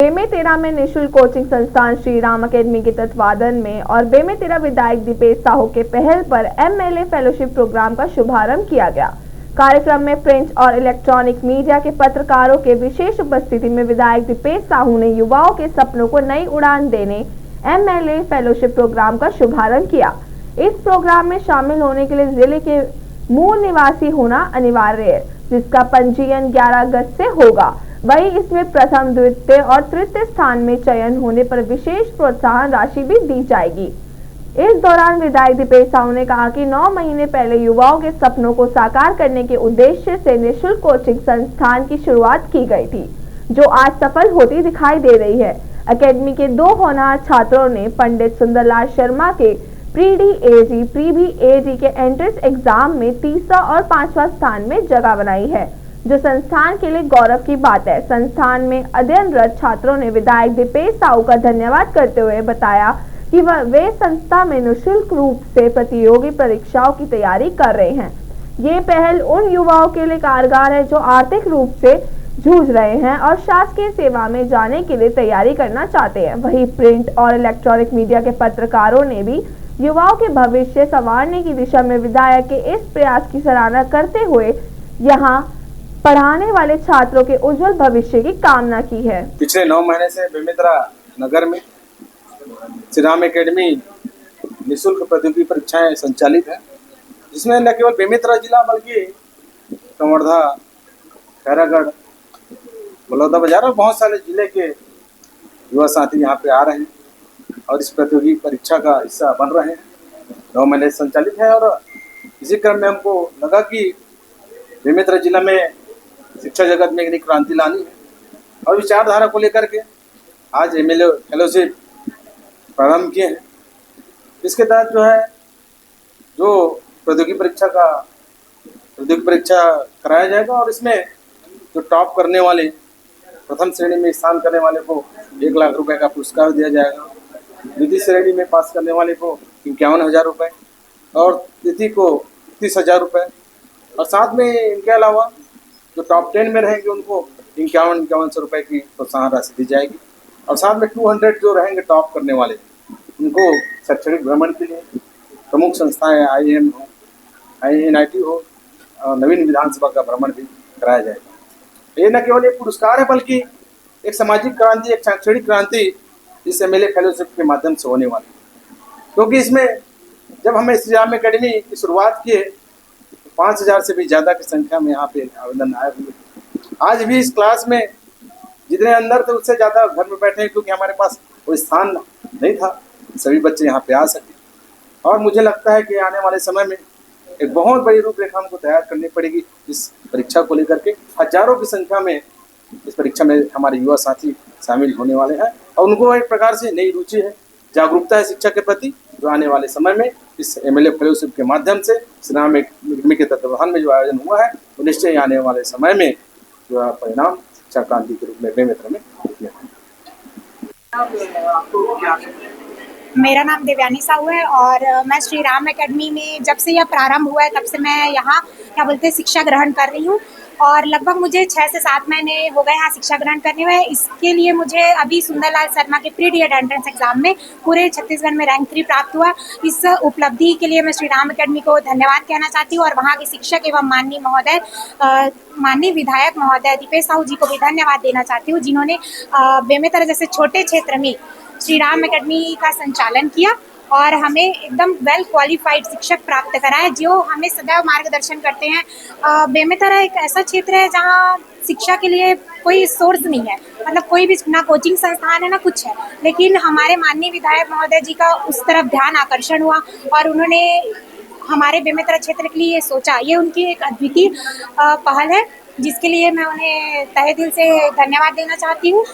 बेमेतरा में निःशुल्क कोचिंग संस्थान श्री राम अकेडमी के तत्वाधान में और बेमेतरा विधायक दीपेश साहू के पहल पर एमएलए फेलोशिप प्रोग्राम का शुभारंभ किया गया। कार्यक्रम में प्रिंट और इलेक्ट्रॉनिक मीडिया के पत्रकारों के विशेष उपस्थिति में विधायक दीपेश साहू ने युवाओं के सपनों को नई उड़ान देने एमएलए फेलोशिप प्रोग्राम का शुभारंभ किया। इस प्रोग्राम में शामिल होने के लिए जिले के मूल निवासी होना अनिवार्य है, जिसका पंजीयन 11 अगस्त से होगा। वहीं इसमें प्रथम, द्वितीय और तृतीय स्थान में चयन होने पर विशेष प्रोत्साहन राशि भी दी जाएगी। इस दौरान विधायक दीपेश साहू ने कहा कि 9 महीने पहले युवाओं के सपनों को साकार करने के उद्देश्य से निःशुल्क कोचिंग संस्थान की शुरुआत की गई थी, जो आज सफल होती दिखाई दे रही है। अकेडमी के 2 होनहार छात्रों ने पंडित सुंदरलाल शर्मा के प्री-बी एजी के एंट्रेंस एग्जाम में तीसरा और 5वां स्थान में जगह बनाई है, जो संस्थान के लिए गौरव की बात है। संस्थान में अध्ययनरत छात्रों ने विधायक दीपेश साहू का धन्यवाद करते हुए बताया कि वे संस्था में निःशुल्क रूप से प्रतियोगी परीक्षाओं की तैयारी कर रहे हैं। ये पहल उन युवाओं के लिए कारगर है जो आर्थिक रूप से जूझ रहे हैं और शासकीय सेवा में जाने के लिए तैयारी करना चाहते हैं। वहीं प्रिंट और इलेक्ट्रॉनिक मीडिया के पत्रकारों ने भी युवाओं के भविष्य संवारने की दिशा में विधायक के इस प्रयास की सराहना करते हुए यहाँ पढ़ाने वाले छात्रों के उज्जवल भविष्य की कामना की है। पिछले 9 महीने से बेमेतरा नगर में श्री राम अकेडमी निःशुल्क प्रतियोगी परीक्षाएं संचालित है, जिसमें न केवल बेमेतरा जिला बल्कि कवर्धा, खैरागढ़, बलौदा बाजार और बहुत सारे जिले के युवा साथी यहाँ पे आ रहे हैं और इस प्रतियोगी परीक्षा का हिस्सा बन रहे हैं। 9 महीने संचालित है और इसी क्रम में हमको लगा कि बेमेतरा जिला में शिक्षा जगत में एक क्रांति लानी है और विचारधारा को लेकर के आज एमएलए फेलोशिप प्रारंभ किए हैं। इसके तहत जो प्रतियोगी परीक्षा कराया जाएगा और इसमें जो टॉप करने वाले, प्रथम श्रेणी में स्थान करने वाले को 1 लाख रुपए का पुरस्कार दिया जाएगा, द्वितीय श्रेणी में पास करने वाले को 51,000 रुपये और तृतीय को 30,000 रुपये और साथ में इनके अलावा जो टॉप 10 में रहेंगे उनको 51,000 रुपये की प्रोत्साहन राशि दी जाएगी और साथ में 200 जो रहेंगे टॉप करने वाले उनको शैक्षणिक भ्रमण के लिए प्रमुख संस्थाएं IIM हो, INIT हो और नवीन विधानसभा का भ्रमण भी कराया जाएगा। ये न केवल एक पुरस्कार है बल्कि एक सामाजिक क्रांति, एक शैक्षणिक क्रांति इस एमएलए फेलोशिप के माध्यम से होने वाली, क्योंकि इसमें जब हमने श्री राम अकेडमी की शुरुआत की 5,000 से भी ज़्यादा की संख्या में यहाँ पे आवेदन आए हुए। आज भी इस क्लास में जितने अंदर थे उससे ज़्यादा घर में बैठे हैं, क्योंकि हमारे पास कोई स्थान नहीं था, सभी बच्चे यहाँ पे आ सके। और मुझे लगता है कि आने वाले समय में एक बहुत बड़ी रूपरेखा हमको तैयार करनी पड़ेगी इस परीक्षा को लेकर के। हजारों की संख्या में इस परीक्षा में हमारे युवा साथी शामिल होने वाले हैं और उनको एक प्रकार से नई रुचि है, जागरूकता है शिक्षा के प्रति, जो आने वाले समय में इस एमएलए फेलोशिप के माध्यम से श्री राम अकेडमी के तत्वाधान में जो आयोजन हुआ है वो निश्चय आने वाले समय में जो परिणाम शिक्षा क्रांति के रूप में बेमेतरा में दिखेगा। मेरा नाम देवयानी साहू है और मैं श्री राम अकेडमी में जब से यह प्रारंभ हुआ है तब से मैं यहाँ शिक्षा ग्रहण कर रही हूँ और लगभग मुझे 6 से 7 महीने हो गए यहाँ शिक्षा ग्रहण करने हुए। इसके लिए मुझे अभी सुंदरलाल शर्मा के प्री-डी एंट्रेंस एग्जाम में पूरे छत्तीसगढ़ में रैंक 3 प्राप्त हुआ। इस उपलब्धि के लिए मैं श्री राम अकेडमी को धन्यवाद कहना चाहती हूँ और वहाँ के शिक्षक एवं माननीय विधायक महोदय दीपेश साहू जी को भी धन्यवाद देना चाहती हूँ, जिन्होंने बेमेतरा जैसे छोटे क्षेत्र में श्री राम अकेडमी का संचालन किया और हमें एकदम वेल क्वालिफाइड शिक्षक प्राप्त कराए, जो हमें सदैव मार्गदर्शन करते हैं। बेमेतरा एक ऐसा क्षेत्र है जहाँ शिक्षा के लिए कोई सोर्स नहीं है, मतलब कोई भी ना कोचिंग संस्थान है ना कुछ है, लेकिन हमारे माननीय विधायक महोदय जी का उस तरफ ध्यान आकर्षण हुआ और उन्होंने हमारे बेमेतरा क्षेत्र के लिए ये सोचा। ये उनकी एक अद्वितीय पहल है, जिसके लिए मैं उन्हें तहे दिल से धन्यवाद देना चाहती हूँ।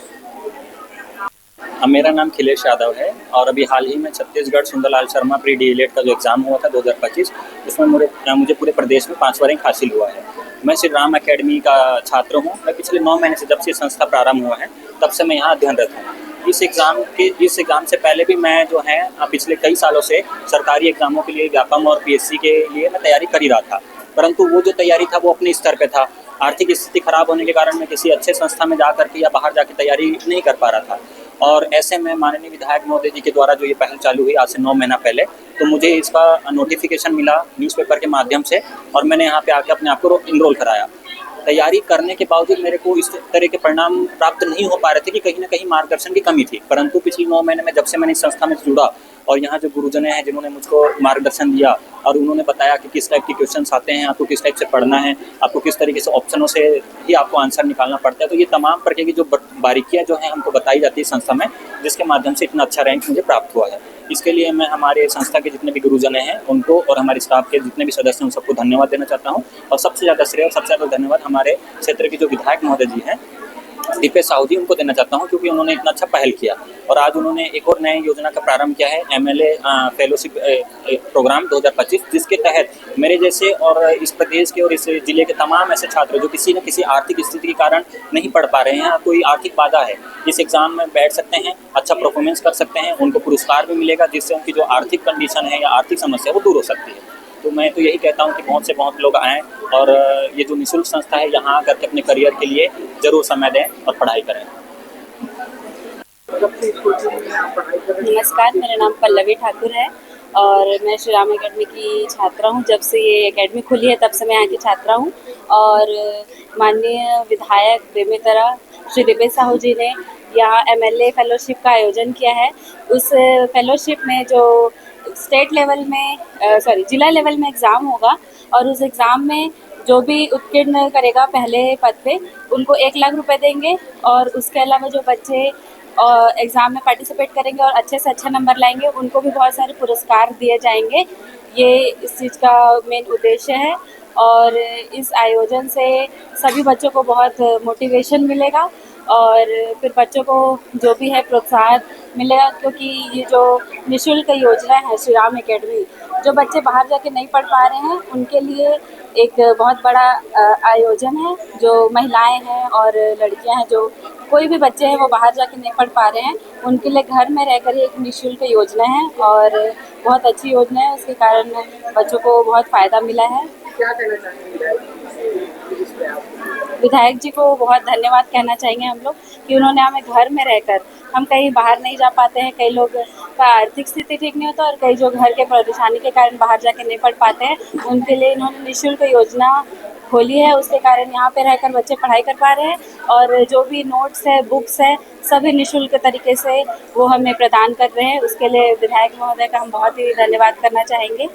मेरा नाम खिलेश यादव है और अभी हाल ही में छत्तीसगढ़ सुंदरलाल शर्मा प्री-डी का जो एग्ज़ाम हुआ था 2025, उसमें मुझे पूरे प्रदेश में 5वां रैंक हासिल हुआ है। मैं श्री राम अकेडमी का छात्र हूँ। मैं पिछले 9 महीने से, जब से संस्था प्रारंभ हुआ है तब से मैं यहाँ अध्ययनरत हूँ। इस एग्ज़ाम से पहले भी मैं पिछले कई सालों से सरकारी एग्ज़ामों के लिए व्यापम और PSC के लिए मैं तैयारी कर ही रहा था, परंतु वो जो तैयारी था वो अपने स्तर पे था आर्थिक स्थिति खराब होने के कारण मैं किसी अच्छे संस्था में जा करके या बाहर जाके तैयारी नहीं कर पा रहा था। और ऐसे में माननीय विधायक महोदय जी के द्वारा जो ये पहल चालू हुई आज से 9 महीना पहले, तो मुझे इसका नोटिफिकेशन मिला न्यूज़पेपर के माध्यम से और मैंने यहाँ पे आके अपने आप को इनरोल कराया। तैयारी करने के बावजूद मेरे को इस तरह के परिणाम प्राप्त नहीं हो पा रहे थे कि कहीं ना कहीं मार्गदर्शन की कमी थी। परंतु पिछले 9 महीने में जब से मैंने इस संस्था में जुड़ा और यहाँ जो गुरुजन हैं जिन्होंने मुझको मार्गदर्शन दिया और उन्होंने बताया कि किस टाइप के क्वेश्चंस आते हैं, आपको किस टाइप से पढ़ना है, आपको किस तरीके से ऑप्शनों से ही आपको आंसर निकालना पड़ता है, तो ये तमाम प्रकार की जो बारीकियाँ जो हैं हमको बताई जाती है संस्था में, जिसके माध्यम से इतना अच्छा रैंक मुझे प्राप्त हुआ है। इसके लिए मैं हमारे संस्था के जितने भी गुरुजन हैं उनको और हमारे स्टाफ के जितने भी सदस्य हैं उन सबको धन्यवाद देना चाहता हूँ। और सबसे ज़्यादा श्रेय और सबसे ज़्यादा धन्यवाद हमारे क्षेत्र के जो विधायक महोदय जी हैं दीपेश साहू जी, उनको देना चाहता हूं, क्योंकि उन्होंने इतना अच्छा पहल किया। और आज उन्होंने एक और नई योजना का प्रारंभ किया है, MLA फेलोशिप प्रोग्राम 2025, जिसके तहत मेरे जैसे और इस प्रदेश के और इस जिले के तमाम ऐसे छात्र जो किसी न किसी आर्थिक स्थिति के कारण नहीं पढ़ पा रहे हैं, कोई आर्थिक बाधा है, इस एग्ज़ाम में बैठ सकते हैं, अच्छा परफॉर्मेंस कर सकते हैं, उनको पुरस्कार भी मिलेगा, जिससे उनकी जो आर्थिक कंडीशन है या आर्थिक समस्या वो दूर हो सकती है। तो मैं तो यही कहता हूँ कि बहुत से बहुत लोग आएँ और ये जो निःशुल्क संस्था है यहाँ आकर के अपने करियर के लिए ज़रूर समय दें और पढ़ाई करें। नमस्कार, मेरा नाम पल्लवी ठाकुर है और मैं श्री राम अकेडमी की छात्रा हूँ। जब से ये एकेडमी खुली है तब से मैं यहाँ की छात्रा हूँ और माननीय विधायक बेमेतरा श्री दीपेश साहू जी ने यहाँ MLA फेलोशिप का आयोजन किया है। उस फेलोशिप में जो स्टेट लेवल में जिला लेवल में एग्ज़ाम होगा और उस एग्ज़ाम में जो भी उत्तीर्ण करेगा पहले पद पे उनको 1 लाख रुपए देंगे और उसके अलावा जो बच्चे एग्ज़ाम में पार्टिसिपेट करेंगे और अच्छे से अच्छा नंबर लाएंगे उनको भी बहुत सारे पुरस्कार दिए जाएंगे। ये इस चीज़ का मेन उद्देश्य है और इस आयोजन से सभी बच्चों को बहुत मोटिवेशन मिलेगा और फिर बच्चों को जो भी है प्रोत्साहन मिलेगा, क्योंकि ये जो निःशुल्क योजना है श्री राम अकेडमी, जो बच्चे बाहर जाके नहीं पढ़ पा रहे हैं उनके लिए एक बहुत बड़ा आयोजन है। जो महिलाएं हैं और लड़कियां हैं, जो कोई भी बच्चे हैं वो बाहर जाके नहीं पढ़ पा रहे हैं, उनके लिए घर में रहकर एक निःशुल्क योजना है और बहुत अच्छी योजना है। उसके कारण बच्चों को बहुत फ़ायदा मिला है। क्या कहना चाहेंगे विधायक जी को बहुत धन्यवाद कहना चाहेंगे हम लोग कि उन्होंने हमें घर में रहकर, हम कहीं बाहर नहीं जा पाते हैं, कई लोग का आर्थिक स्थिति ठीक नहीं होता और कई जो घर के परेशानी के कारण बाहर जाके नहीं पढ़ पाते हैं, उनके लिए इन्होंने निःशुल्क योजना खोली है। उसके कारण यहाँ पे रहकर बच्चे पढ़ाई कर पा रहे हैं और जो भी नोट्स है, बुक्स है, सभी निःशुल्क तरीके से वो हमें प्रदान कर रहे हैं। उसके लिए विधायक महोदय का हम बहुत ही धन्यवाद करना चाहेंगे।